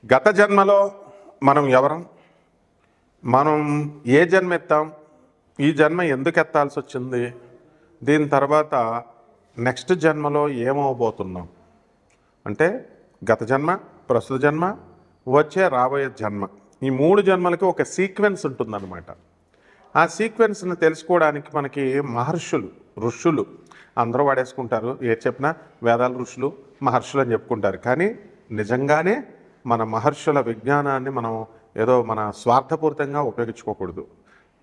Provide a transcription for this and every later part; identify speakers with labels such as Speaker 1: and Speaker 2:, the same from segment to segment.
Speaker 1: గత జన్మలో మనం ఎవరం, మనం ఏ జన్మ ఎత్తాం, ఈ జన్మ ఎందుకు ఎత్తాల్సి వచ్చింది, దీని తర్వాత నెక్స్ట్ జన్మలో ఏమవబోతున్నాం అంటే గత జన్మ, ప్రస్తుత జన్మ, వచ్చే రాబోయే జన్మ, ఈ 3 జన్మలకి ఒక సీక్వెన్స్ ఉంటుందన్నమాట. ఆ సీక్వెన్స్ని తెలుసుకోవడానికి మనకి మహర్షులు, ఋషులు అందరూ వాడేసుకుంటారు. ఏ చెప్పినా వేదాలు ఋషులు, మహర్షులు అని చెప్పుకుంటారు. కానీ నిజంగానే మన మహర్షుల విజ్ఞానాన్ని మనం ఏదో మన స్వార్థపూరితంగా ఉపయోగించుకోకూడదు.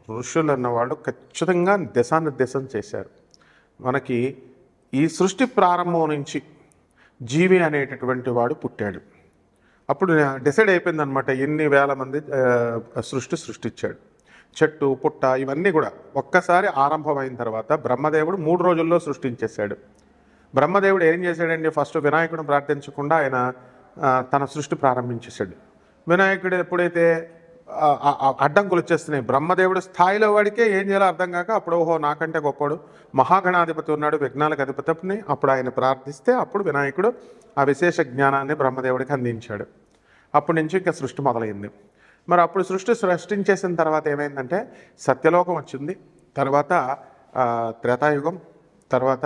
Speaker 1: ఋషులు అన్నవాళ్ళు ఖచ్చితంగా దిశానిర్దేశం చేశారు. మనకి ఈ సృష్టి ప్రారంభం నుంచి జీవి అనేటటువంటి వాడు పుట్టాడు. అప్పుడు డిసైడ్ అయిపోయిందనమాట, ఎన్ని వేల మంది సృష్టించాడు. చెట్టు పుట్ట ఇవన్నీ కూడా ఒక్కసారి ఆరంభమైన తర్వాత బ్రహ్మదేవుడు 3 రోజుల్లో సృష్టించేశాడు. బ్రహ్మదేవుడు ఏం చేశాడండి, ఫస్ట్ వినాయకుడిని ప్రార్థించకుండా ఆయన తన సృష్టి ప్రారంభించేశాడు. వినాయకుడు ఎప్పుడైతే అడ్డంకులు వచ్చేస్తున్నాయి, బ్రహ్మదేవుడు స్థాయిలో వాడికే ఏం చేయాలో అర్థం కాక అప్పుడు ఓహో నాకంటే గొప్పడు మహాగణాధిపతి ఉన్నాడు, విఘ్నాలకు అధిపతిని అప్పుడు ఆయన ప్రార్థిస్తే అప్పుడు వినాయకుడు ఆ విశేష జ్ఞానాన్ని బ్రహ్మదేవుడికి అందించాడు. అప్పటి నుంచి ఇంకా సృష్టి మొదలైంది. మరి అప్పుడు సృష్టించేసిన తర్వాత ఏమైందంటే సత్యలోకం వచ్చింది, తర్వాత త్రేతాయుగం, తర్వాత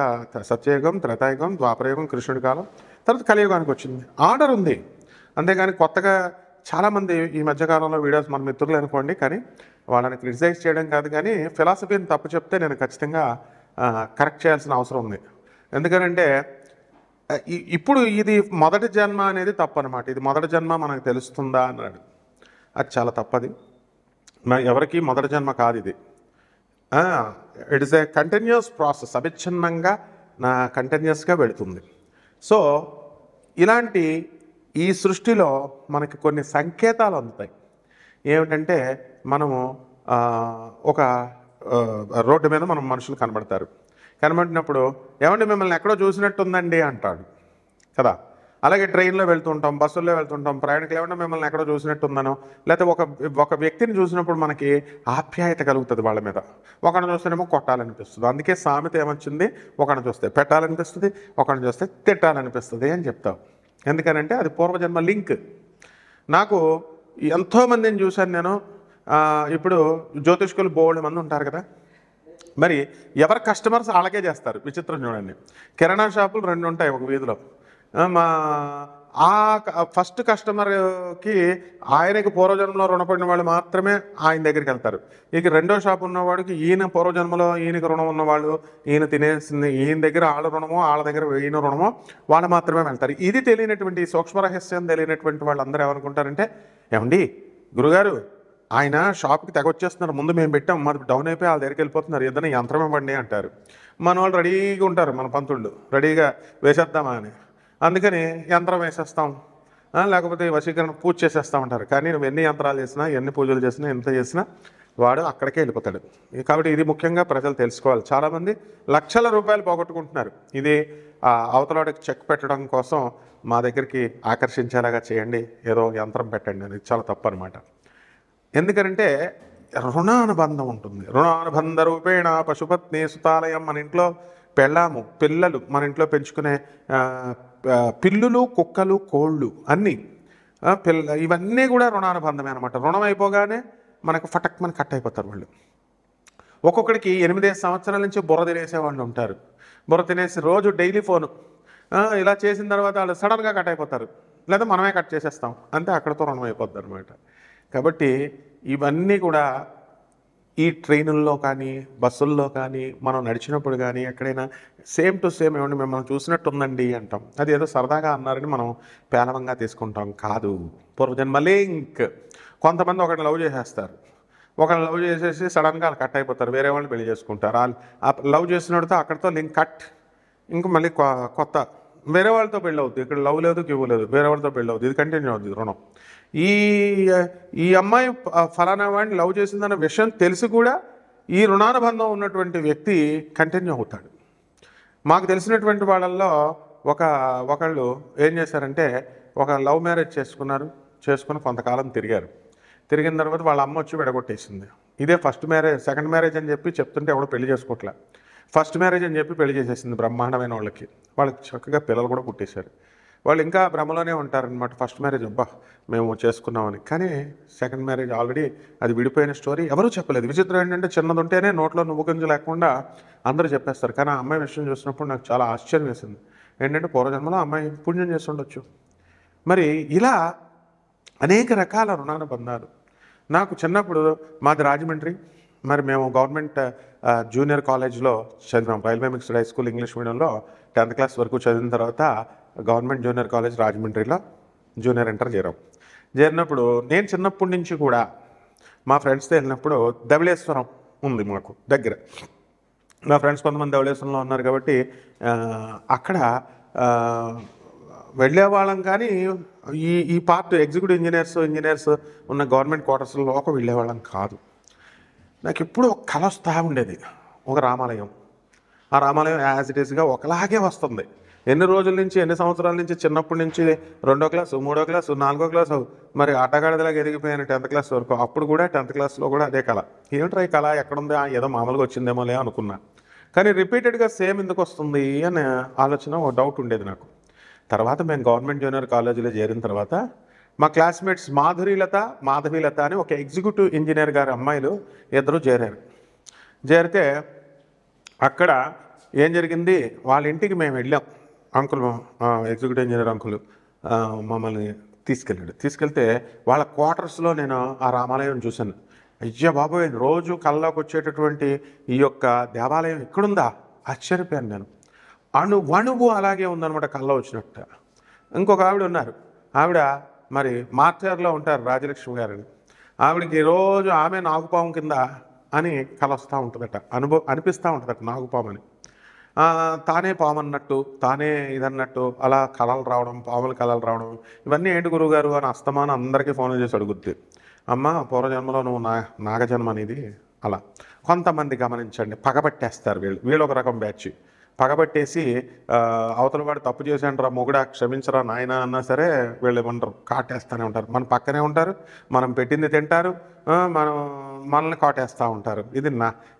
Speaker 1: సత్యయుగం, త్రేతాయుగం, ద్వాపరయుగం, కృష్ణుడి కాలం, తర్వాత కలియుగానికి వచ్చింది. ఆర్డర్ ఉంది. అంతేగాని కొత్తగా చాలామంది ఈ మధ్యకాలంలో వీడియోస్ మన మిత్రులు అనుకోండి, కానీ వాళ్ళని క్రిటిసైజ్ చేయడం కాదు, కానీ ఫిలాసఫీని తప్పు చెప్తే నేను ఖచ్చితంగా కరెక్ట్ చేయాల్సిన అవసరం ఉంది. ఎందుకనంటే ఇప్పుడు ఇది మొదటి జన్మ అనేది తప్పు అనమాట. ఇది మొదటి జన్మ మనకు తెలుస్తుందా అన్నాడు, అది చాలా తప్పది. ఎవరికి మొదటి జన్మ కాదు ఇది. It is a continuous process, అవిచ్ఛిన్నంగా కంటిన్యూస్గా వెళుతుంది. సో ఇలాంటి ఈ సృష్టిలో మనకి కొన్ని సంకేతాలు అందుతాయి. ఏమిటంటే మనము ఒక రోడ్డు మీద మనం మనుషులు కనబడినప్పుడు ఏమంటే మిమ్మల్ని ఎక్కడో చూసినట్టుందండి అంటాడు కదా. అలాగే ట్రైన్లో వెళ్తుంటాం, బస్సుల్లో వెళ్తుంటాం, ప్రయాణికులు ఏమన్నా మిమ్మల్ని ఎక్కడో చూసినట్టుందనో, లేకపోతే ఒక వ్యక్తిని చూసినప్పుడు మనకి ఆప్యాయత కలుగుతుంది వాళ్ళ మీద. ఒకరిని చూస్తేనేమో కొట్టాలనిపిస్తుంది. అందుకే సామెత ఏమొచ్చింది, ఒకరిని చూస్తే పెట్టాలనిపిస్తుంది, ఒకరిని చూస్తే తిట్టాలనిపిస్తుంది అని చెప్తాం. ఎందుకనంటే అది పూర్వజన్మ లింక్. నాకు ఎంతోమందిని చూశాను నేను. ఇప్పుడు జ్యోతిష్కులు బోల్డ్ మంది ఉంటారు కదా, మరి ఎవరి కస్టమర్స్ అలాగే చేస్తారు. విచిత్రం చూడండి, కిరాణా షాపులు 2 ఉంటాయి ఒక వీధిలో. ఫస్ట్ కస్టమర్కి ఆయనకి పూర్వజన్మలో రుణపడిన వాళ్ళు మాత్రమే ఆయన దగ్గరికి వెళ్తారు. ఇక రెండో షాప్ ఉన్నవాడికి ఈయన పూర్వజన్మలో ఈయనకి రుణం ఉన్నవాళ్ళు, ఈయన తినేసింది ఈయన దగ్గర వాళ్ళ రుణమో, వాళ్ళ దగ్గర ఈయన రుణమో వాళ్ళు మాత్రమే వెళ్తారు. ఇది తెలియనటువంటి సూక్ష్మ రహస్యం తెలియనటువంటి వాళ్ళు అందరూ ఏమనుకుంటారంటే, ఏమండి గురుగారు ఆయన షాప్కి తెగొచ్చేస్తున్నారు, ముందు మేము పెట్టాం, మాది డౌన్ అయిపోయి వాళ్ళ దగ్గరికి వెళ్ళిపోతున్నారు, ఏదైనా యంత్రం ఇవ్వండి అంటారు. మన వాళ్ళు రెడీగా ఉంటారు, మన పంతుళ్ళు రెడీగా వేసేద్దామా అని. అందుకని యంత్రం వేసేస్తాం, లేకపోతే వశీకరణ పూజ చేసేస్తామంటారు. కానీ నువ్వు ఎన్ని యంత్రాలు చేసినా, ఎన్ని పూజలు చేసినా, ఎంత చేసినా వాడు అక్కడికే వెళ్ళిపోతాడు. కాబట్టి ఇది ముఖ్యంగా ప్రజలు తెలుసుకోవాలి. చాలామంది లక్షల రూపాయలు పోగొట్టుకుంటున్నారు. ఇది అవతలవాడికి చెక్ పెట్టడం కోసం మా దగ్గరికి ఆకర్షించేలాగా చేయండి, ఏదో యంత్రం పెట్టండి అని. చాలా తప్పు అనమాట. ఎందుకంటే రుణానుబంధం ఉంటుంది. రుణానుబంధ రూపేణ పశుపత్ని సుతాలయం, మన ఇంట్లో పెళ్ళాము, పిల్లలు, మన ఇంట్లో పెంచుకునే పిల్లులు, కుక్కలు, కోళ్ళు అన్నీ ఇవన్నీ కూడా రుణానుబంధమే అనమాట. రుణం అయిపోగానే మనకు ఫటక్మని కట్ అయిపోతారు వాళ్ళు. ఒక్కొక్కడికి 8 సంవత్సరాల నుంచి బుర్ర తినేసే వాళ్ళు ఉంటారు. బుర్ర తినేసి రోజు డైలీ ఫోను ఇలా చేసిన తర్వాత వాళ్ళు సడన్గా కట్ అయిపోతారు, లేదా మనమే కట్ చేసేస్తాం, అంతే అక్కడితో రుణం అయిపోద్ది అనమాట. కాబట్టి ఇవన్నీ కూడా ఈ ట్రైనుల్లో కానీ, బస్సుల్లో కానీ, మనం నడిచినప్పుడు కానీ ఎక్కడైనా సేమ్ టు సేమ్ ఏమండి మిమ్మల్ని చూసినట్టుందండి అంటాం. అది ఏదో సరదాగా అన్నారని మనం పేలవంగా తీసుకుంటాం. కాదు, పూర్వజన్మ లింక్. కొంతమంది ఒకరిని లవ్ చేసేస్తారు, ఒకరిని లవ్ చేసేసి సడన్గా వాళ్ళు కట్ అయిపోతారు, వేరే వాళ్ళని పెళ్లి చేసుకుంటారు. ఆ లవ్ చేసినోడితో అక్కడితో లింక్ కట్, ఇంక మళ్ళీ కొత్త వేరే వాళ్ళతో పెళ్ళి అవుతుంది. ఇక్కడ లవ్ లేదు, గివ్ లేదు, వేరే వాళ్ళతో పెళ్ళి అవుతుంది. ఇది కంటిన్యూ అవుతుంది రుణం. ఈ అమ్మాయి ఫలానా వాడిని లవ్ చేసిందన్న విషయం తెలిసి కూడా ఈ రుణానుబంధం ఉన్నటువంటి వ్యక్తి కంటిన్యూ అవుతాడు. మాకు తెలిసినటువంటి వాళ్ళల్లో ఒకళ్ళు ఏం చేశారంటే, ఒక లవ్ మ్యారేజ్ చేసుకుని కొంతకాలం తిరిగిన తర్వాత వాళ్ళ అమ్మ వచ్చి విడగొట్టేసింది. ఇదే ఫస్ట్ మ్యారేజ్, సెకండ్ మ్యారేజ్ అని చెప్పి చెప్తుంటే ఎవడో పెళ్లి చేసుకోవట్లే. ఫస్ట్ మ్యారేజ్ అని చెప్పి పెళ్లి చేసేసింది బ్రహ్మాండమైన వాళ్ళకి చక్కగా పిల్లలు కూడా పుట్టేశారు. వాళ్ళు ఇంకా భ్రమలోనే ఉంటారనమాట. ఫస్ట్ మ్యారేజ్ అబ్బా మేము చేసుకున్నామని, కానీ సెకండ్ మ్యారేజ్ ఆల్రెడీ అది విడిపోయిన స్టోరీ ఎవరూ చెప్పలేదు. విచిత్రం ఏంటంటే చిన్నది ఉంటేనే నోట్లో నువ్వు గింజ లేకుండా అందరూ చెప్పేస్తారు. కానీ ఆ అమ్మాయి విషయం చూసినప్పుడు నాకు చాలా ఆశ్చర్యం వేసింది. ఏంటంటే పూర్వజన్మలో అమ్మాయి పుణ్యం చేసి ఉండొచ్చు. మరి ఇలా అనేక రకాల రుణానుబంధాలు. నాకు చిన్నప్పుడు మాది రాజమండ్రి, మరి మేము గవర్నమెంట్ జూనియర్ కాలేజ్లో చదివాం. Railway mixed high school English మీడియంలో 10th క్లాస్ వరకు చదివిన తర్వాత గవర్నమెంట్ జూనియర్ కాలేజ్ రాజమండ్రిలో జూనియర్ ఇంటర్ చేరినప్పుడు నేను చిన్నప్పటి నుంచి కూడా మా ఫ్రెండ్స్తో వెళ్ళినప్పుడు ధవళేశ్వరం ఉంది మాకు దగ్గర. మా ఫ్రెండ్స్ కొంతమంది ధవళేశ్వరంలో ఉన్నారు కాబట్టి అక్కడ వెళ్ళేవాళ్ళం. కానీ ఈ పార్ట్ ఎగ్జిక్యూటివ్ ఇంజనీర్స్ ఉన్న గవర్నమెంట్ క్వార్టర్స్లోకి వెళ్ళేవాళ్ళం కాదు. నాకు ఎప్పుడు ఒక కళ వస్తూ ఉండేది, ఒక రామాలయం. ఆ రామాలయం యాజ్ ఇట్ ఈస్గా ఒకలాగే వస్తుంది. ఎన్ని రోజుల నుంచి, ఎన్ని సంవత్సరాల నుంచి, చిన్నప్పటి నుంచి 2వ క్లాసు, 3వ క్లాసు, 4వ క్లాసు, మరి ఆటగాడిలాగా ఎదిగిపోయాను 10th క్లాస్ వరకు. అప్పుడు కూడా 10th క్లాస్లో కూడా అదే కళ. ఏమిట్రా ఈ కళ ఎక్కడుంది, ఏదో మామూలుగా వచ్చిందేమోలే అనుకున్నా. కానీ రిపీటెడ్గా సేమ్ ఎందుకు వస్తుంది అనే ఆలోచన, ఒక డౌట్ ఉండేది నాకు. తర్వాత మేము గవర్నమెంట్ జూనియర్ కాలేజీలో చేరిన తర్వాత మా క్లాస్మేట్స్ మాధవీలత అని ఒక ఎగ్జిక్యూటివ్ ఇంజనీర్ గారి అమ్మాయిలు ఇద్దరు చేరితే అక్కడ ఏం జరిగింది, వాళ్ళ ఇంటికి మేము వెళ్ళాం. అంకుల్, ఎగ్జిక్యూటివ్ ఇంజనీర్ అంకుల్ మమ్మల్ని తీసుకెళ్తే వాళ్ళ క్వార్టర్స్లో నేను ఆ రామాలయం చూశాను. అయ్యా బాబోయ్, రోజు కళ్ళలోకి వచ్చేటటువంటి ఈ యొక్క దేవాలయం ఎక్కడుందా ఆశ్చర్యపోయాను నేను. అణువు అలాగే ఉందన్నమాట, కళ్ళ వచ్చినట్టు. ఇంకొక ఆవిడ ఉన్నారు, ఆవిడ మరి మార్చార్లో ఉంటారు, రాజలక్ష్మి గారని. ఆవిడకి రోజు ఆమె నాగుపాము కింద అని కళ వస్తూ ఉంటుందట, అనిపిస్తూ ఉంటుందట నాగుపాము అని. తానే పాము అన్నట్టు, తానే ఇదన్నట్టు అలా కళలు రావడం, పాములు కళలు రావడం. ఇవన్నీ ఏంటి గురువుగారు అని అస్తమానం అందరికీ ఫోన్ చేసి అడుగుద్ది. అమ్మ, పూర్వజన్మలో నువ్వు నాగజన్మ అనేది. అలా కొంతమంది గమనించండి, పగబట్టేస్తారు. వీళ్ళు ఒక రకం బ్యాచ్. పగబట్టేసి అవతల వాడు తప్పు చేశాంటారా, మొగుడా క్షమించరా నాయన అన్నా సరే వీళ్ళు ఏమంటారు, కాటేస్తూనే ఉంటారు. మన పక్కనే ఉంటారు, మనం పెట్టింది తింటారు, మనల్ని కాటేస్తూ ఉంటారు.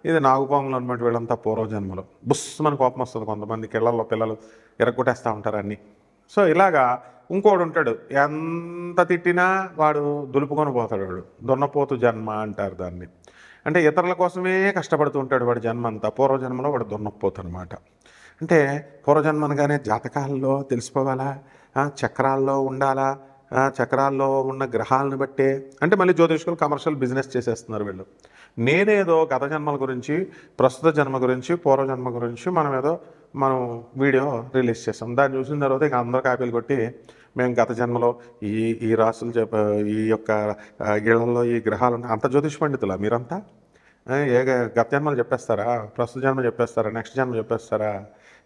Speaker 1: ఇది నాగుపాములు అనమాట వీళ్ళంతా పూర్వజన్మలో. బుస్ మన కోపం వస్తుంది కొంతమందికి, ఇళ్లలో పిల్లలు ఎరగొట్టేస్తూ ఉంటారు అన్నీ. సో ఇలాగా ఇంకోడు ఉంటాడు, ఎంత తిట్టినా వాడు దులుపుకొని పోతాడు. వాడు దున్నపోతు జన్మ అంటారు దాన్ని. అంటే ఇతరుల కోసమే కష్టపడుతూ ఉంటాడు వాడి జన్మ అంతా. పూర్వజన్మలో వాడు దున్నపోతు అనమాట. అంటే పూర్వజన్మనగానే జాతకాల్లో తెలిసిపోవాలా, చక్రాల్లో ఉండాలా, చక్రాల్లో ఉన్న గ్రహాలను బట్టే. అంటే మళ్ళీ జ్యోతిష్కులు కమర్షియల్ బిజినెస్ చేసేస్తున్నారు వీళ్ళు. నేనేదో గత జన్మల గురించి, ప్రస్తుత జన్మ గురించి, పూర్వజన్మ గురించి మనం వీడియో రిలీజ్ చేస్తాం. దాన్ని చూసిన తర్వాత ఇక అందరూ కాపీలు కొట్టి మేము గత జన్మలో ఈ రాసులు ఈ యొక్క ఇళ్లలో ఈ గ్రహాలు అంత జ్యోతిష్ పండితులా మీరంతా? గత జన్మలు చెప్పేస్తారా, ప్రస్తుత జన్మ చెప్పేస్తారా, నెక్స్ట్ జన్మ చెప్పేస్తారా,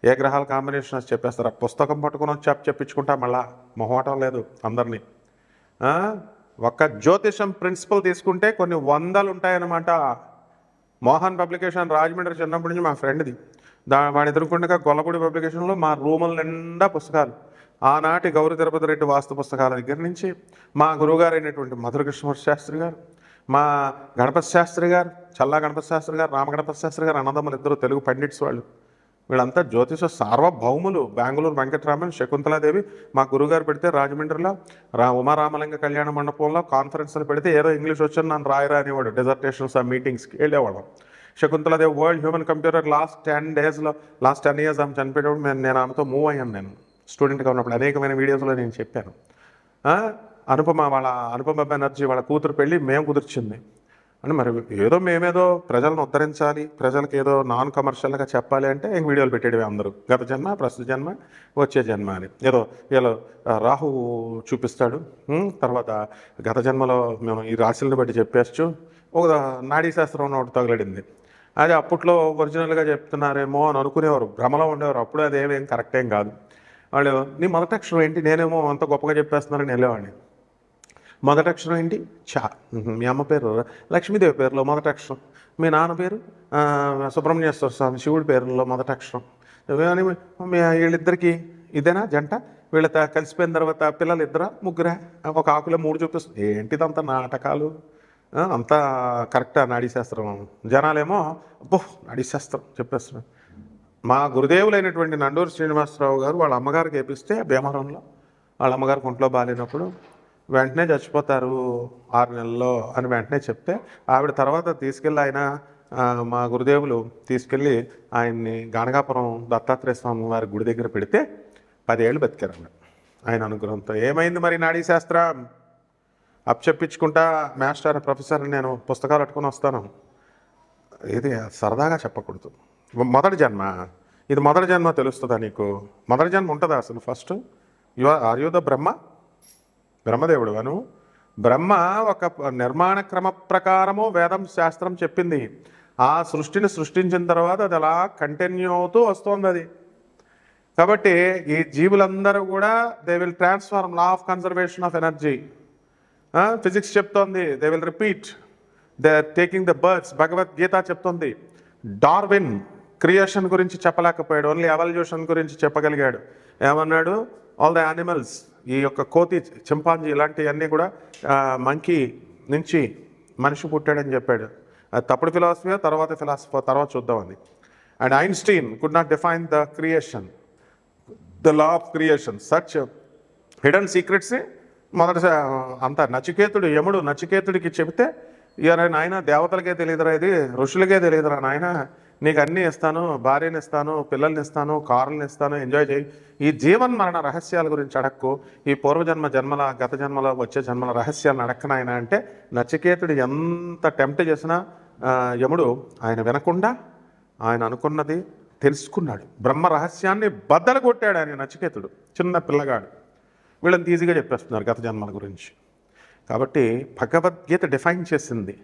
Speaker 1: ఏ గ్రహాల కాంబినేషన్స్ చెప్పేస్తారా? పుస్తకం పట్టుకుని వచ్చి చెప్పించుకుంటా మళ్ళా మొహమాటం లేదు అందరినీ. ఒక్క జ్యోతిషం ప్రిన్సిపల్ తీసుకుంటే కొన్ని వందలు ఉంటాయన్నమాట. మోహన్ పబ్లికేషన్ రాజమండ్రి చిన్నప్పటి నుంచి మా ఫ్రెండ్ది. వాడు ఎదుర్కొండగా గొల్లపూడి పబ్లికేషన్లో మా రూముల నిండా పుస్తకాలు. ఆనాటి గౌరీ తిరుపతి రెడ్డి వాస్తు పుస్తకాల దగ్గర నుంచి మా గురువుగారు అయినటువంటి మధుర కృష్ణమూర్తి శాస్త్రి గారు, మా గణపతి శాస్త్రి గారు, చల్లా గణపతి శాస్త్రి గారు, రామ గణపతి శాస్త్రి గారు, అన్నదమ్ములు ఇద్దరు తెలుగు పండిట్స్ వాళ్ళు. వీళ్ళంతా జ్యోతిష సార్వభౌములు. బెంగళూరు వెంకటరామన్, శకుంతలాదేవి మా గురువుగారు పెడితే రాజమండ్రిలో ఉమారామలింగ కళ్యాణ మండపంలో కాన్ఫరెన్స్లు పెడితే ఏదో ఇంగ్లీష్ వచ్చని నన్ను రాయరా అనేవాడు. డిజర్టేషన్స్, ఆ మీటింగ్స్కి వెళ్ళేవాళ్ళం. Shakuntala Devi world human computer last 10 years ఆమె చనిపోయేటప్పుడు నేను ఆమెతో మూవ్ అయ్యాను. నేను స్టూడెంట్గా ఉన్నప్పుడు అనేకమైన వీడియోస్లో నేను చెప్పాను. అనుపమ బెనర్జీ వాళ్ళ కూతురు పెళ్ళి మేము కుదిర్చింది అని. మరి మేమేదో ప్రజలను ఉద్ధరించాలి, ప్రజలకు ఏదో నాన్ కమర్షియల్గా చెప్పాలి అంటే ఇంక వీడియోలు పెట్టేవి అందరూ. గత జన్మ, ప్రస్తుత జన్మ, వచ్చే జన్మ అని ఏదో రాహు చూపిస్తాడు. తర్వాత గత జన్మలో మేము ఈ రాశులను బట్టి చెప్పేస్తూ ఒక నాడీ శాస్త్రం ఒకటి తగలడింది. అది అప్పట్లో ఒరిజినల్గా చెప్తున్నారేమో అని అనుకునేవారు, భ్రమలో ఉండేవారు. అప్పుడు అదేమేం కరెక్ట్ ఏం కాదు. వాళ్ళు నీ మొదటి అక్షరం ఏంటి, నేనేమో అంత గొప్పగా చెప్పేస్తున్నారని వెళ్ళేవాడిని. మొదటి అక్షరం ఏంటి? చా. మీ అమ్మ పేరు లక్ష్మీదేవి పేరులో మొదటి అక్షరం. మీ నాన్న పేరు సుబ్రహ్మణ్యేశ్వర స్వామి, శివుడి పేరులో మొదటి అక్షరం. వీళ్ళిద్దరికి ఇదేనా జంట? వీళ్ళతో కలిసిపోయిన తర్వాత పిల్లలు ఇద్దరా, ముగ్గురా? ఒక ఆకులో 3 చూపిస్తుంది. ఏంటిదంతా నాటకాలు, అంతా కరెక్టా నాడీశాస్త్రం? జనాలేమో అబ్బో నాడీశాస్త్రం చెప్పేస్తున్నారు. మా గురుదేవులైనటువంటి నండూరు శ్రీనివాసరావు గారు వాళ్ళ అమ్మగారికి వేపిస్తే భీమవరంలో వాళ్ళ అమ్మగారికి ఒంట్లో బాగాలేనప్పుడు వెంటనే చచ్చిపోతారు 6 నెలల్లో అని వెంటనే చెప్తే ఆవిడ తర్వాత తీసుకెళ్ళి ఆయన మా గురుదేవులు తీసుకెళ్ళి ఆయన్ని గాణగాపురం దత్తాత్రేయ స్వామి వారి గుడి దగ్గర పెడితే 10 ఏళ్ళు బతికారు ఆయన అనుగ్రహంతో. ఏమైంది మరి నాడీ శాస్త్రం అప్పచెప్పించుకుంటా మాస్టర్ ప్రొఫెసర్ నేను పుస్తకాలు పట్టుకొని వస్తాను. ఇది సరదాగా చెప్పకూడదు. మొదటి జన్మ ఇది, మొదటి జన్మ తెలుస్తుందా నీకు? మొదటి జన్మ ఉంటుందా అసలు? ఫస్ట్ ఆర్ యు ద బ్రహ్మ? బ్రహ్మదేవుడు అను. బ్రహ్మ ఒక నిర్మాణ క్రమ ప్రకారము వేదం శాస్త్రం చెప్పింది. ఆ సృష్టిని సృష్టించిన తర్వాత అది అలా కంటిన్యూ అవుతూ వస్తుంది అది. కాబట్టి ఈ జీవులందరూ కూడా they will transform, law of conservation of energy. Physics చెప్తోంది they will repeat, they are taking the birds. Bhagavad Gita చెప్తుంది. డార్విన్ క్రియేషన్ గురించి చెప్పలేకపోయాడు, ఓన్లీ ఎవల్యూషన్ గురించి చెప్పగలిగాడు. ఏమన్నాడు? ఆల్ ద యానిమల్స్, ఈ యొక్క కోతి, చింపాంజీ ఇలాంటివన్నీ కూడా మంకీ నుంచి మనిషి పుట్టాడని చెప్పాడు. అది తప్పుడు ఫిలాసఫీ, తర్వాత తర్వాత చూద్దామని. And Einstein could not define the creation, the law of creation. Such hidden secrets మొదట అంత నచికేతుడు, యముడు నచికేతుడికి చెబితే, ఇక నాయన దేవతలకే తెలియదురా, ఇది ఋషులకే తెలియదురా నాయన, నీకు అన్నీ ఇస్తాను, భార్యని ఇస్తాను, పిల్లల్ని ఇస్తాను, కారులను ఇస్తాను, ఎంజాయ్ చేయి, ఈ జీవన్ మరణ రహస్యాల గురించి అడక్కు, ఈ పూర్వజన్మ జన్మల, గత జన్మల, వచ్చే జన్మల రహస్యాలను అడక్కనాయన అంటే నచికేతుడు ఎంత టెంప్ట్ చేసినా యముడు ఆయన వినకుండా ఆయన అనుకున్నది తెలుసుకున్నాడు. బ్రహ్మ రహస్యాన్ని బద్దలు కొట్టాడు ఆయన నచికేతుడు, చిన్న పిల్లగాడు. వీళ్ళని ఈజీగా చెప్పేస్తున్నారు గత జన్మల గురించి. కాబట్టి భగవద్గీత డిఫైన్ చేసింది,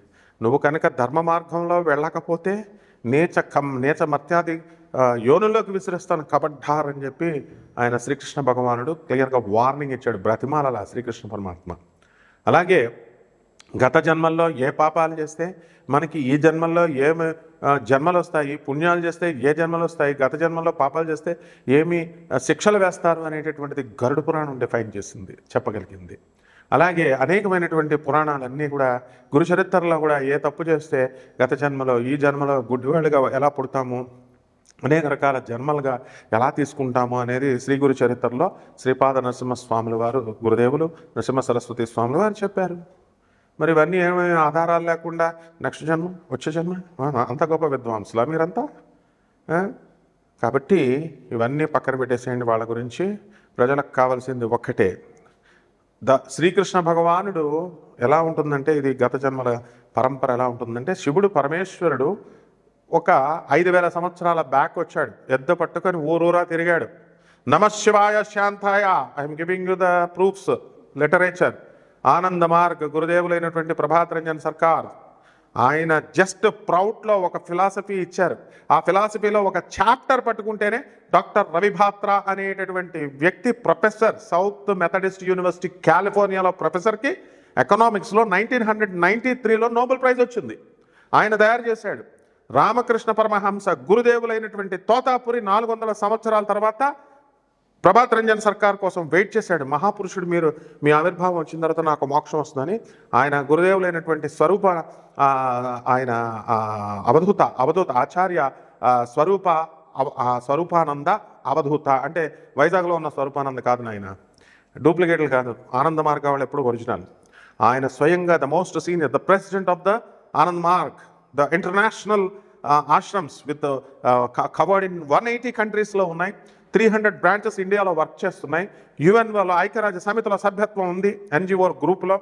Speaker 1: నువ్వు కనుక ధర్మ మార్గంలో వెళ్ళకపోతే నేచ మత్యాది యోనుల్లోకి విసిరేస్తాను కబడ్డార్ అని చెప్పి ఆయన శ్రీకృష్ణ భగవానుడు క్లియర్గా వార్నింగ్ ఇచ్చాడు, బ్రతిమాలల శ్రీకృష్ణ పరమాత్మ. అలాగే గత జన్మల్లో ఏ పాపాలు చేస్తే మనకి ఈ జన్మల్లో ఏమి జన్మలు వస్తాయి, పుణ్యాలు చేస్తే ఏ జన్మలు వస్తాయి, గత జన్మల్లో పాపాలు చేస్తే ఏమి శిక్షలు వేస్తారు అనేటటువంటిది గరుడ పురాణం డిఫైన్ చేసింది, చెప్పగలిగింది. అలాగే అనేకమైనటువంటి పురాణాలన్నీ కూడా గురు చరిత్రలో కూడా ఏ తప్పు చేస్తే గత జన్మలో, ఈ జన్మలో గుడ్డివాళ్ళుగా ఎలా పుడతాము, అనేక రకాల జన్మలుగా ఎలా తీసుకుంటాము అనేది శ్రీ గురు చరిత్రలో శ్రీపాద నరసింహస్వాముల వారు, గురుదేవులు నరసింహ సరస్వతి స్వాముల వారు చెప్పారు. మరి ఇవన్నీ ఏమైనా ఆధారాలు లేకుండా నెక్స్ట్ జన్మ, వచ్చే జన్మ, అంత గొప్ప విద్వాంసులా మీరంతా? కాబట్టి ఇవన్నీ పక్కన పెట్టేసేయండి. వాళ్ళ గురించి ప్రజలకు కావాల్సింది ఒక్కటే, శ్రీకృష్ణ భగవానుడు ఎలా ఉంటుందంటే, ఇది గత జన్మల పరంపర ఎలా ఉంటుందంటే, శివుడు పరమేశ్వరుడు ఒక 5000 సంవత్సరాల బ్యాక్ వచ్చాడు, ఎద్ద పట్టుకొని ఊరూరా తిరిగాడు. నమశివాయ శాంతాయ, I'm giving you the proofs, literature. Ananda Marga గురుదేవులైనటువంటి Prabhat Ranjan Sarkar ఆయన జస్ట్ ప్రౌడ్లో ఒక ఫిలాసఫీ ఇచ్చారు. ఆ ఫిలాసఫీలో ఒక చాప్టర్ పట్టుకుంటేనే డాక్టర్ రవిభాత్రా అనేటటువంటి వ్యక్తి ప్రొఫెసర్, సౌత్ మెథడిస్ట్ యూనివర్సిటీ కాలిఫోర్నియాలో ప్రొఫెసర్కి ఎకనామిక్స్లో 1993లో నోబెల్ ప్రైజ్ వచ్చింది. ఆయన తయారు చేశాడు. రామకృష్ణ పరమహంస గురుదేవులైనటువంటి తోతాపురి 400 సంవత్సరాల తర్వాత ప్రభాత్ రంజన్ సర్కార్ కోసం వెయిట్ చేశాడు. మహాపురుషుడు మీరు, మీ ఆవిర్భావం వచ్చిన తర్వాత నాకు మోక్షం వస్తుందని ఆయన గురుదేవులైనటువంటి స్వరూప, ఆయన అవధూత ఆచార్య స్వరూపానంద అవధూత, అంటే వైజాగ్లో ఉన్న స్వరూపానంద కాదు నాయన, డూప్లికేట్లు కాదు, ఆనంద మార్గ వాళ్ళు ఎప్పుడు ఒరిజినల్. ఆయన స్వయంగా the most senior, the president of the Anand Marg, the international ashrams with covered in 180 కంట్రీస్లో ఉన్నాయి. 300 బ్రాంచెస్ ఇండియాలో వర్క్ చేస్తున్నాయి. యుఎన్ఓలో, ఐక్యరాజ్య సమితిలో సభ్యత్వం ఉంది, ఎన్జిఓ గ్రూప్లో.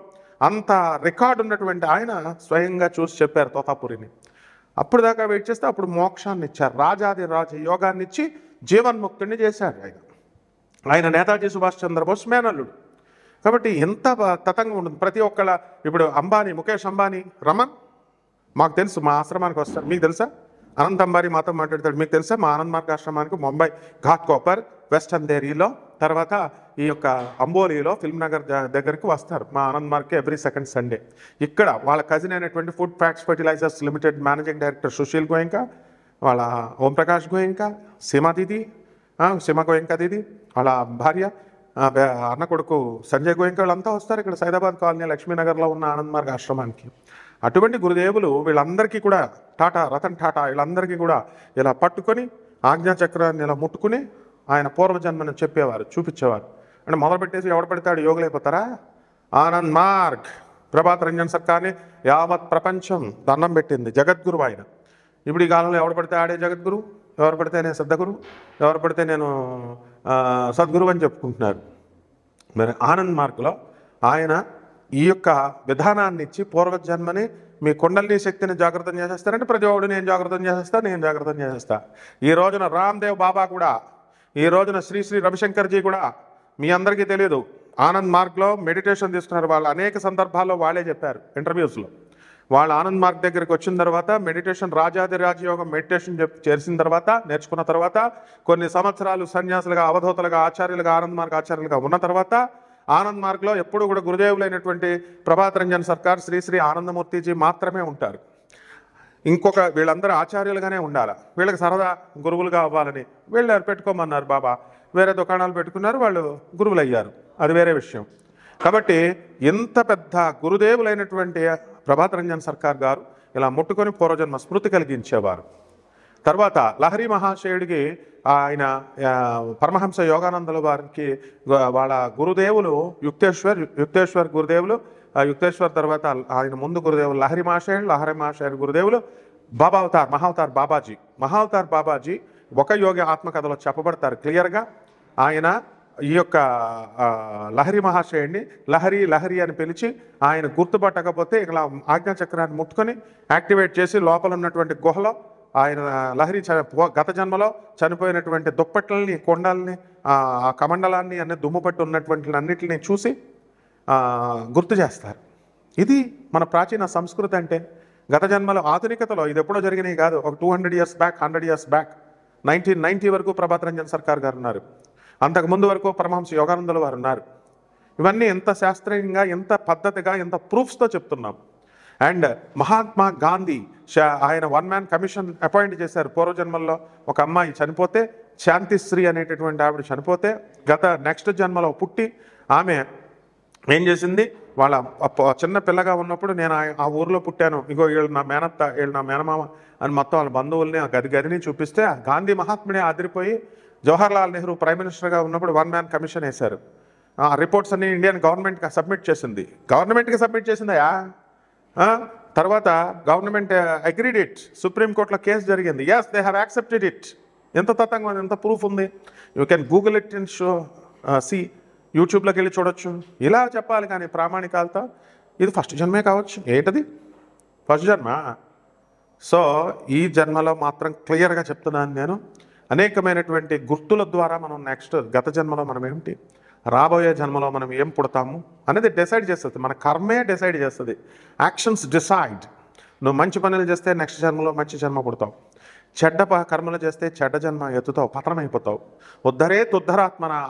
Speaker 1: అంత రికార్డు ఉన్నటువంటి ఆయన స్వయంగా చూసి చెప్పారు తోతాపురిని. అప్పుడు దాకా వెయిట్ చేస్తే అప్పుడు మోక్షాన్ని ఇచ్చారు, రాజాది రాజ యోగాన్ని ఇచ్చి జీవన్ముక్తుడిని చేశారు ఆయన. ఆయన నేతాజీ సుభాష్ చంద్రబోస్ మేనల్లుడు. కాబట్టి ఎంత తతంగా ఉంటుంది ప్రతి ఒక్కళ్ళ. ఇప్పుడు అంబానీ, ముఖేష్ అంబానీ, రమన్ మాకు తెలుసు, మా ఆశ్రమానికి వస్తారు, మీకు తెలుసా? అనంత్ అంబానీ మాతో మాట్లాడతాడు, మీకు తెలుసా? మా ఆనంద్ మార్గ్ ఆశ్రమానికి ముంబై ఘాట్ కోపర్, వెస్ట్ అంధేరీలో, తర్వాత ఈ యొక్క అంబోలీలో ఫిల్మ్ నగర్ దగ్గరికి వస్తారు మా ఆనంద్ మార్గ్కి ఎవ్రీ సెకండ్ సండే. ఇక్కడ వాళ్ళ కజిన్ అయినటువంటి food facts fertilisers limited managing director Sushil Goenka, వాళ్ళ ఓంప్రకాష్ గోయంకా, సీమా గోయంకా దీది, వాళ్ళ భార్య, అన్న కొడుకు సంజయ్ గోయంకా, వాళ్ళంతా వస్తారు ఇక్కడ సైదాబాద్ కాలనీ లక్ష్మీనగర్లో ఉన్న ఆనంద్ మార్గ్ ఆశ్రమానికి. అటువంటి గురుదేవులు వీళ్ళందరికీ కూడా, టాటా, రతన్ టాటా, వీళ్ళందరికీ కూడా ఇలా పట్టుకొని ఆజ్ఞాచక్రాన్ని ఇలా ముట్టుకుని ఆయన పూర్వజన్మను చెప్పేవారు, చూపించేవారు. అంటే మొదలుపెట్టేసి ఎవడు పెడతాడు యోగులైపోతారా? ఆనంద్ మార్గ్ ప్రభాత్ రంజన్ సర్కార్ని యావత్ ప్రపంచం దండం పెట్టింది, జగద్గురు ఆయన. ఇప్పుడు ఈ కాలంలో ఎవడు పడితే ఆడే జగద్గురు, ఎవరు పడితే నేను సిద్ధగురు, ఎవరు పడితే నేను సద్గురు అని చెప్పుకుంటున్నారు. మరి ఆనంద్ మార్గ్లో ఆయన ఈ యొక్క విధానాన్ని ఇచ్చి పూర్వజన్మని మీ కుండలిని శక్తిని జాగ్రత్తం చేసేస్తారంటే ప్రతి ఒక్కడు నేను జాగ్రత్తం చేసేస్తా. ఈ రోజున రామ్దేవ్ బాబా కూడా, ఈ రోజున శ్రీ శ్రీ రవిశంకర్జీ కూడా, మీ అందరికీ తెలియదు, ఆనంద్ మార్గ్లో మెడిటేషన్ తీసుకున్నారు. వాళ్ళు అనేక సందర్భాల్లో వాళ్ళే చెప్పారు ఇంటర్వ్యూస్లో. వాళ్ళు ఆనంద్ మార్గ్ దగ్గరికి వచ్చిన తర్వాత మెడిటేషన్, రాజయోగం మెడిటేషన్ చేసిన తర్వాత, నేర్చుకున్న తర్వాత, కొన్ని సంవత్సరాలు సన్యాసులుగా, అవధూతలుగా, ఆచార్యులుగా, ఆనంద్ మార్గ్ ఆచార్యులుగా ఉన్న తర్వాత, ఆనంద్ మార్గ్లో ఎప్పుడు కూడా గురుదేవులైనటువంటి ప్రభాత్ రంజన్ సర్కార్, శ్రీ శ్రీ ఆనందమూర్తిజీ మాత్రమే ఉంటారు. ఇంకొక వీళ్ళందరూ ఆచార్యులుగానే ఉండాలి. వీళ్ళకి సరదా గురువులుగా అవ్వాలని వీళ్ళు పెట్టుకోమన్నారు బాబా. వేరే దుకాణాలు పెట్టుకున్నారు, వాళ్ళు గురువులు అయ్యారు, అది వేరే విషయం. కాబట్టి ఇంత పెద్ద గురుదేవులైనటువంటి ప్రభాత్ రంజన్ సర్కార్ గారు ఇలా ముట్టుకొని పూర్వజన్మ స్మృతి కలిగించేవారు. తర్వాత లహరి మహాశయుడికి పరమహంస యోగానందుల వారికి వాళ్ళ గురుదేవులు యుక్తేశ్వర్ గురుదేవులు, యుక్తేశ్వర్ తర్వాత ఆయన ముందు గురుదేవులు లహరి మహాశయుడు గురుదేవులు మహావతార్ బాబాజీ ఒక యోగి ఆత్మకథలో చెప్పబడతారు క్లియర్గా. ఆయన ఈ యొక్క లహరి మహాశయుడిని లహరి అని పిలిచి ఆయన గుర్తుపట్టకపోతే ఇలా ఆజ్ఞాచక్రాన్ని ముట్టుకొని యాక్టివేట్ చేసి లోపల ఉన్నటువంటి గుహలో ఆయన లహరి గత జన్మలో చనిపోయినటువంటి దుప్పట్లని, కొండల్ని, ఆ కమండలాన్ని అన్ని దుమ్ముపట్టి ఉన్నటువంటి అన్నిటిని చూసి గుర్తు చేస్తారు. ఇది మన ప్రాచీన సంస్కృతి. అంటే గత జన్మలో ఆధునికతలో ఇది ఎప్పుడో జరిగినాయి కాదు. ఒక 200 years బ్యాక్, 100 years బ్యాక్, 1990 వరకు ప్రభాత్ రంజన్ సర్కార్ గారు ఉన్నారు. అంతకుముందు వరకు పరమహంస యోగానందుల వారు ఉన్నారు. ఇవన్నీ ఎంత శాస్త్రీయంగా, ఎంత పద్ధతిగా, ఎంత ప్రూఫ్స్తో చెప్తున్నాం. అండ్ మహాత్మా గాంధీ ఆయన 1 man కమిషన్ అపాయింట్ చేశారు. పూర్వజన్మల్లో ఒక అమ్మాయి చనిపోతే, శాంతిశ్రీ అనేటటువంటి ఆవిడ చనిపోతే, నెక్స్ట్ జన్మలో పుట్టి ఆమె ఏం చేసింది, వాళ్ళ చిన్న పిల్లగా ఉన్నప్పుడు నేను ఆ ఊరిలో పుట్టాను, ఇగో వీళ్ళు నా మేనత్త, వీళ్ళు నా మేనమామ అని మొత్తం వాళ్ళ బంధువుల్ని ఆ గదిని చూపిస్తే ఆ గాంధీ మహాత్ముడే ఆదిరిపోయి జవహర్లాల్ నెహ్రూ ప్రైమ్ మినిస్టర్గా ఉన్నప్పుడు 1 man కమిషన్ వేశారు. ఆ రిపోర్ట్స్ అన్ని ఇండియన్ గవర్నమెంట్కి సబ్మిట్ చేసింది. చేసిందయా. తర్వాత గవర్నమెంట్ అగ్రీడ్ ఇట్. సుప్రీంకోర్టులో కేసు జరిగింది. Yes, they have accepted it. ఎంత తతంగం, ఎంత ప్రూఫ్ ఉంది. You can Google it and show సి, యూట్యూబ్లోకి వెళ్ళి చూడొచ్చు. ఇలా చెప్పాలి కానీ ప్రామాణికాలతో ఇది ఫస్ట్ జన్మే కావచ్చు. ఏంటది ఫస్ట్ జన్మ? సో ఈ జన్మలో మాత్రం క్లియర్గా చెప్తున్నాను నేను, అనేకమైనటువంటి గుర్తుల ద్వారా మనం నెక్స్ట్ గత జన్మలో మనం ఏమిటి, రాబోయే జన్మలో మనం ఏం పుడతాము అనేది డిసైడ్ చేస్తుంది. మన కర్మే డిసైడ్ చేస్తుంది. Actions decide. నువ్వు మంచి పనులు చేస్తే నెక్స్ట్ జన్మలో మంచి జన్మ పుడతావు. చెడ్డ కర్మలు చేస్తే చెడ్డ జన్మ ఎత్తుతావు, పతనం అయిపోతావు.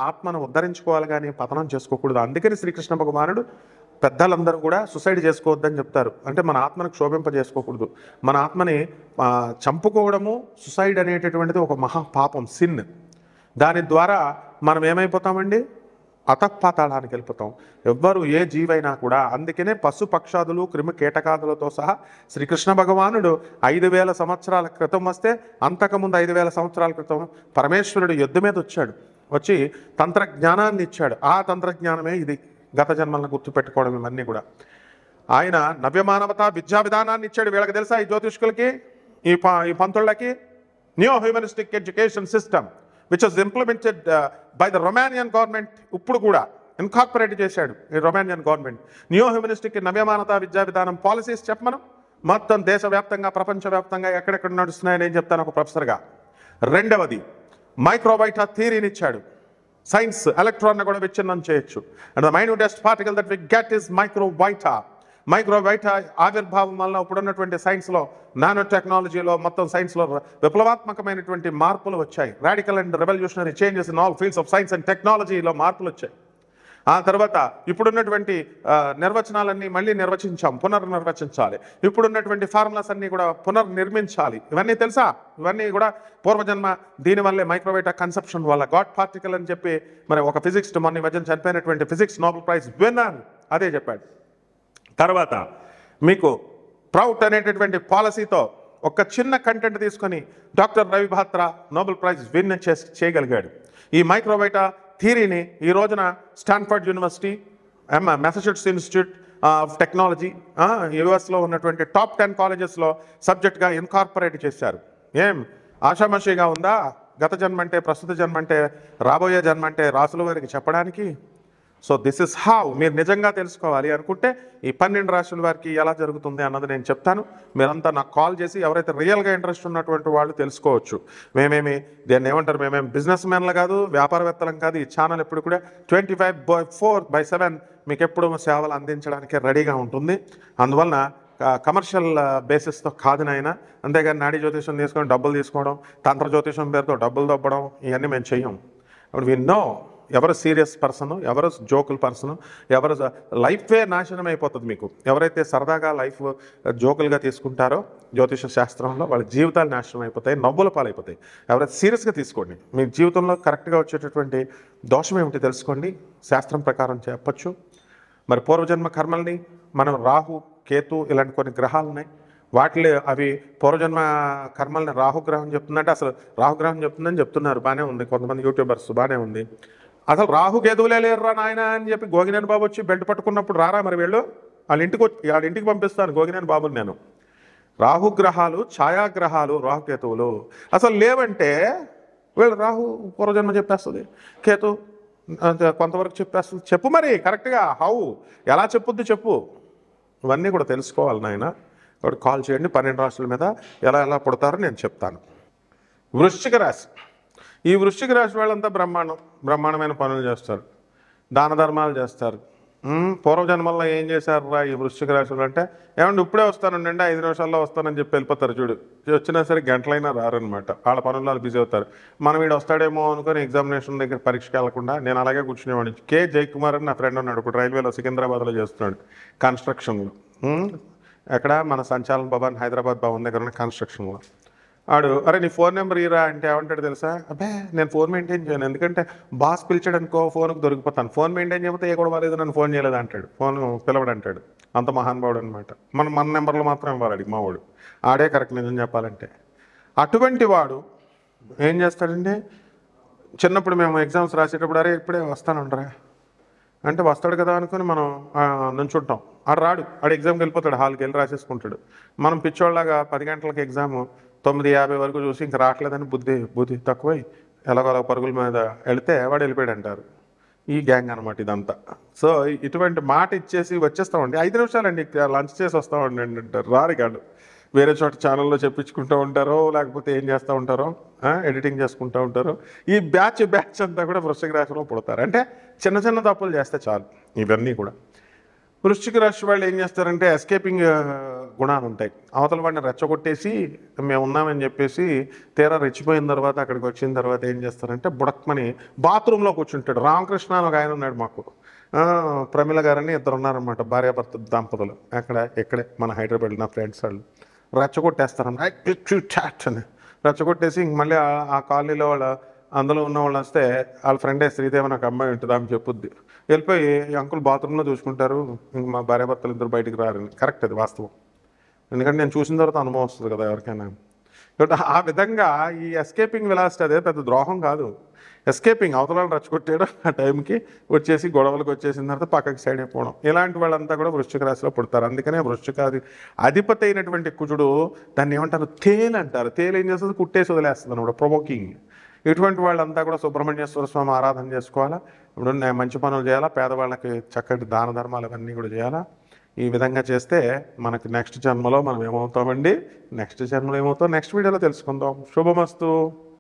Speaker 1: ఆత్మను ఉద్ధరించుకోవాలి కానీ పతనం చేసుకోకూడదు. అందుకని శ్రీకృష్ణ భగవానుడు పెద్దలందరూ కూడా సుసైడ్ చేసుకోవద్దని చెప్తారు. అంటే మన ఆత్మను క్షోభింపజేసుకోకూడదు. మన ఆత్మని చంపుకోవడము, సుసైడ్ అనేటటువంటిది ఒక మహాపాపం, సిన్. దాని ద్వారా మనం ఏమైపోతామండి, అతఃపాతాళానికి వెళ్ళిపోతాం. ఎవ్వరు ఏ జీవైనా కూడా. అందుకనే పశు పక్షాదులు, క్రిమి కీటకాదులతో సహా శ్రీకృష్ణ భగవానుడు 5000 సంవత్సరాల క్రితం వస్తే, అంతకుముందు 5000 సంవత్సరాల క్రితం పరమేశ్వరుడు యుద్ధం మీద వచ్చి తంత్రజ్ఞానాన్ని ఇచ్చాడు. ఆ తంత్రజ్ఞానమే ఇది. గత జన్మలను గుర్తుపెట్టుకోవడం ఇవన్నీ కూడా. ఆయన నవ్యమానవత విద్యా విధానాన్ని ఇచ్చాడు. వీళ్ళకి తెలుసా, ఈ జ్యోతిష్కులకి, ఈ పంతుళ్ళకి, new humanistic education system which was implemented by the Romanian government. ఇప్పుడు కూడా ఇన్కార్పొరేట్ చేశాడు ఈ రొమానియన్ గవర్నమెంట్. న్యూ హ్యూమనిస్టిక్ నవ్యమానత విద్యా విధానం పాలసీస్ చెప్పమనం మొత్తం దేశవ్యాప్తంగా, ప్రపంచవ్యాప్తంగా ఎక్కడెక్కడ నడుస్తున్నాయని నేను చెప్తాను ఒక ప్రొఫెసర్గా. రెండవది మైక్రోబైటా థియరీని ఇచ్చాడు. సైన్స్ ఎలక్ట్రాన్ కూడా విచ్ఛిన్నం చేయొచ్చు. And the minutest particle that we get is microvita. ఆవిర్భావం వల్ల ఇప్పుడున్నటువంటి సైన్స్లో, నానో టెక్నాలజీలో, మొత్తం సైన్స్లో విప్లవాత్మకమైనటువంటి మార్పులు వచ్చాయి. Radical and revolutionary changes in all fields of science and టెక్నాలజీలో మార్పులు వచ్చాయి. ఆ తర్వాత ఇప్పుడున్నటువంటి నిర్వచనాలన్నీ మళ్ళీ పునర్నిర్వచించాలి. ఇప్పుడున్నటువంటి ఫార్ములాస్ అన్నీ కూడా పునర్నిర్మించాలి. ఇవన్నీ తెలుసా? ఇవన్నీ కూడా పూర్వజన్మ. దీనివల్లే మైక్రోవేటా కన్సెప్షన్ వల్ల గాడ్ పార్టికల్ అని చెప్పి మరి ఒక ఫిజిక్స్ మొన్న మధ్యన చనిపోయినటువంటి ఫిజిక్స్ నోబెల్ ప్రైజ్ విన్నర్ అదే చెప్పాడు. తర్వాత మీకు ప్రౌట్ అనేటటువంటి పాలసీతో ఒక చిన్న కంటెంట్ తీసుకొని doctor Ravi Batra Nobel prize win చేయగలిగాడు. ఈ మైక్రోబైటా థియరీని ఈ రోజున Stanford University, Massachusetts Institute of Technology, యుఎస్లో ఉన్నటువంటి టాప్ 10 కాలేజెస్లో సబ్జెక్ట్గా ఇన్కార్పొరేట్ చేశారు. ఏం ఆషామాషిగా ఉందా? గత జన్మ అంటే, ప్రస్తుత జన్మ అంటే, రాబోయే జన్మ అంటే రాసుల వారికి చెప్పడానికి. సో దిస్ ఇస్ హౌ మీరు నిజంగా తెలుసుకోవాలి అనుకుంటే ఈ 12 రాశుల వారికి ఎలా జరుగుతుంది అన్నది నేను చెప్తాను. మీరంతా నాకు కాల్ చేసి ఎవరైతే రియల్గా ఇంట్రెస్ట్ ఉన్నటువంటి వాళ్ళు తెలుసుకోవచ్చు. దీన్ని ఏమంటారు, మేమేమి బిజినెస్ మ్యాన్లు కాదు, వ్యాపారవేత్తలం కాదు. ఈ ఛానల్ ఎప్పుడు కూడా 24/7 మీకు ఎప్పుడు సేవలు అందించడానికి రెడీగా ఉంటుంది. అందువలన కమర్షియల్ బేసిస్తో కాదు నాయన. అంతేగాని నాడీ జ్యోతిషం తీసుకొని డబ్బులు తీసుకోవడం, తంత్ర జ్యోతిషం పేరుతో డబ్బులు దొబ్బడం ఇవన్నీ మేము చెయ్యం. అప్పుడు వి నో ఎవరు సీరియస్ పర్సను, ఎవరు జోకుల పర్సను, ఎవరు లైఫే నాశనం అయిపోతుంది మీకు. ఎవరైతే సరదాగా లైఫ్ జోకులుగా తీసుకుంటారో జ్యోతిష శాస్త్రంలో వాళ్ళ జీవితాలు నాశనం అయిపోతాయి, నవ్వుల పాలైపోతాయి. ఎవరైతే సీరియస్గా తీసుకోండి, మీ జీవితంలో కరెక్ట్గా వచ్చేటటువంటి దోషం ఏమిటి తెలుసుకోండి, శాస్త్రం ప్రకారం చెప్పచ్చు. మరి పూర్వజన్మ కర్మల్ని మనం రాహు, కేతు ఇలాంటి కొన్ని గ్రహాలు ఉన్నాయి. వాటిలో అవి పూర్వజన్మ కర్మల్ని రాహుగ్రహం చెప్తుందంటే, అసలు రాహుగ్రహం చెప్తుందని చెప్తున్నారు, బాగానే ఉంది. కొంతమంది యూట్యూబర్స్ బాగానే ఉంది. అసలు రాహుకేతువులే లేరురా నాయన అని చెప్పి గోగినేని బాబు వచ్చి బెల్ట్ పట్టుకున్నప్పుడు రారా మరి వీళ్ళు? వాళ్ళ ఇంటికి పంపిస్తాను గోగినేని బాబుని నేను. రాహుగ్రహాలు ఛాయాగ్రహాలు, రాహుకేతువులు అసలు లేవంటే వీళ్ళు రాహు పూర్వజన్మ చెప్పేస్తుంది, కేతు కొంతవరకు చెప్పేస్తుంది. చెప్పు మరి కరెక్ట్గా హౌ, ఎలా చెప్పుద్ది చెప్పు. ఇవన్నీ కూడా తెలుసుకోవాలి నాయన. కాబట్టి కాల్ చేయండి. 12 రాశుల మీద ఎలా ఎలా పుడతారో నేను చెప్తాను. వృశ్చిక రాశి. ఈ వృశ్చిక రాశి వాళ్ళంతా బ్రహ్మాండమైన పనులు చేస్తారు, దాన ధర్మాలు చేస్తారు. పూర్వజన్మల్లో ఏం చేశారురా ఈ వృశ్చిక రాశులు అంటే, ఏమంటే ఇప్పుడే వస్తానండి, 5 నిమిషాల్లో వస్తానని చెప్పి వెళ్ళిపోతారు. చూడు, వచ్చినా సరే గంటలైనా రారనమాట. వాళ్ళ పనుల్లో వాళ్ళు బిజీ అవుతారు. మనం వీడు వస్తాడేమో అనుకుని ఎగ్జామినేషన్ దగ్గర పరీక్షకి వెళ్లకుండా నేను అలాగే కూర్చునేవాడిని. కే జయకుమార్ అని నా ఫ్రెండ్ ఉన్నాడు, ఇప్పుడు రైల్వేలో సికింద్రాబాద్లో చేస్తున్నాడు కన్స్ట్రక్షన్లో. ఎక్కడ మన సంచాలన భవన్ హైదరాబాద్ భవన్ దగ్గర ఉన్న కన్స్ట్రక్షన్లో. ఆడు అరే నీ ఫోన్ నెంబర్ ఇరా అంటే ఏమంటాడు తెలుసా? అబ్బే నేను ఫోన్ మెయింటైన్ చేయను, ఎందుకంటే బాస్ పిలిచాడు అనుకో ఫోన్కి దొరికిపోతాను. ఫోన్ మెయింటైన్ చేయకపోతే ఏ కూడా లేదు, నన్ను ఫోన్ చేయలేదు అంటాడు, ఫోన్ పిలవడు అంటాడు. అంత మహానుభావుడు అనమాట. మన నెంబర్లో మాత్రం ఇవ్వాలి అడిగి మావాడు. ఆడే కరెక్ట్ నిజం చెప్పాలంటే. అటువంటి వాడు ఏం చేస్తాడంటే, చిన్నప్పుడు మేము ఎగ్జామ్స్ రాసేటప్పుడు అరే ఇప్పుడే వస్తానుండరా అంటే వస్తాడు కదా అనుకుని మనం నుంచుంటాం. ఆడు రాడు, ఆడు ఎగ్జామ్కి వెళ్ళిపోతాడు, హాల్కి వెళ్ళి రాసేసుకుంటాడు. మనం పిచ్చోళ్ళలాగా 10 గంటలకు ఎగ్జామ్ 9:50 వరకు చూసి ఇంక రావట్లేదని బుద్ధి తక్కువై ఎలాగోలా పరుగుల మీద వెళితే వాడు వెళ్ళిపోయాడు అంటారు. ఈ గ్యాంగ్ అనమాట ఇదంతా. సో ఇటువంటి మాట ఇచ్చేసి వచ్చేస్తామండి, 5 నిమిషాలండి లంచ్ చేసి వస్తామండి అంటారు. రారు కాదు, వేరే చోట ఛానల్లో చెప్పించుకుంటూ ఉంటారో లేకపోతే ఏం చేస్తూ ఉంటారో, ఎడిటింగ్ చేసుకుంటూ ఉంటారో. ఈ బ్యాచ్ అంతా కూడా వృశ్చిక రాశిలో పుడతారు. అంటే చిన్న చిన్న తప్పులు చేస్తే చాలు. ఇవన్నీ కూడా వృశ్చిక రాశి వాళ్ళు ఏం చేస్తారంటే ఎస్కేపింగ్ గుణాలు ఉంటాయి. అవతల వాడిని రెచ్చగొట్టేసి మేము ఉన్నామని చెప్పేసి తీరా రెచ్చిపోయిన తర్వాత అక్కడికి వచ్చిన తర్వాత ఏం చేస్తారంటే బుడక్మని బాత్రూంలో కూర్చుంటాడు. రామకృష్ణ అని ఒక ఆయన ఉన్నాడు మాకు, ప్రమిళ గారని 2 ఉన్నారనమాట, భార్యాభర్త దంపతులు. ఇక్కడే మన హైదరాబాద్ నా ఫ్రెండ్స్ వాళ్ళు రెచ్చగొట్టేస్తారన్నమాట. అని రెచ్చగొట్టేసి ఇంక మళ్ళీ ఆ కాలనీలో అందులో ఉన్న వాళ్ళు వస్తే వాళ్ళ ఫ్రెండే శ్రీదేవి నాకు అమ్మాయి ఉంటుంది ఆమె చెప్పుద్ది, వెళ్ళిపోయి అంకుల్ బాత్రూంలో చూసుకుంటారు, ఇంక మా భార్యాభర్తలు ఇద్దరు బయటికి రారని. కరెక్ట్, అది వాస్తవం. ఎందుకంటే నేను చూసిన తర్వాత అనుభవం వస్తుంది కదా ఎవరికైనా. కాబట్టి ఆ విధంగా ఈ ఎస్కేపింగ్ వెలాసిటీ అదే పెద్ద ద్రోహం కాదు. ఎస్కేపింగ్ అవతల రెచ్చగొట్టేయడం, ఆ టైంకి వచ్చేసి గొడవలకు వచ్చేసిన తర్వాత పక్కకి సైడ్ అయిపోవడం. ఇలాంటి వాళ్ళంతా కూడా వృశ్చిక రాశిలో పుడతారు. అందుకనే వృశ్చికాది అధిపతి అయినటువంటి కుజుడు దాన్ని ఏమంటారు, తేలు అంటారు. తేలు ఏం చేస్తుంది, కుట్టేసి వదిలేస్తుంది అనమాట, ప్రొవోకింగ్. ఇటువంటి వాళ్ళంతా కూడా సుబ్రహ్మణ్యేశ్వర స్వామి ఆరాధన చేసుకోవాలా, ఇప్పుడు మంచి పనులు చేయాలా, పేదవాళ్ళకి చక్కటి దాన ధర్మాలు అవన్నీ కూడా చేయాలా. ఈ విధంగా చేస్తే మనకి నెక్స్ట్ జన్మలో మనం ఏమవుతామండి, నెక్స్ట్ జన్మలో ఏమవుతాం నెక్స్ట్ వీడియోలో తెలుసుకుందాం. శుభమస్తు.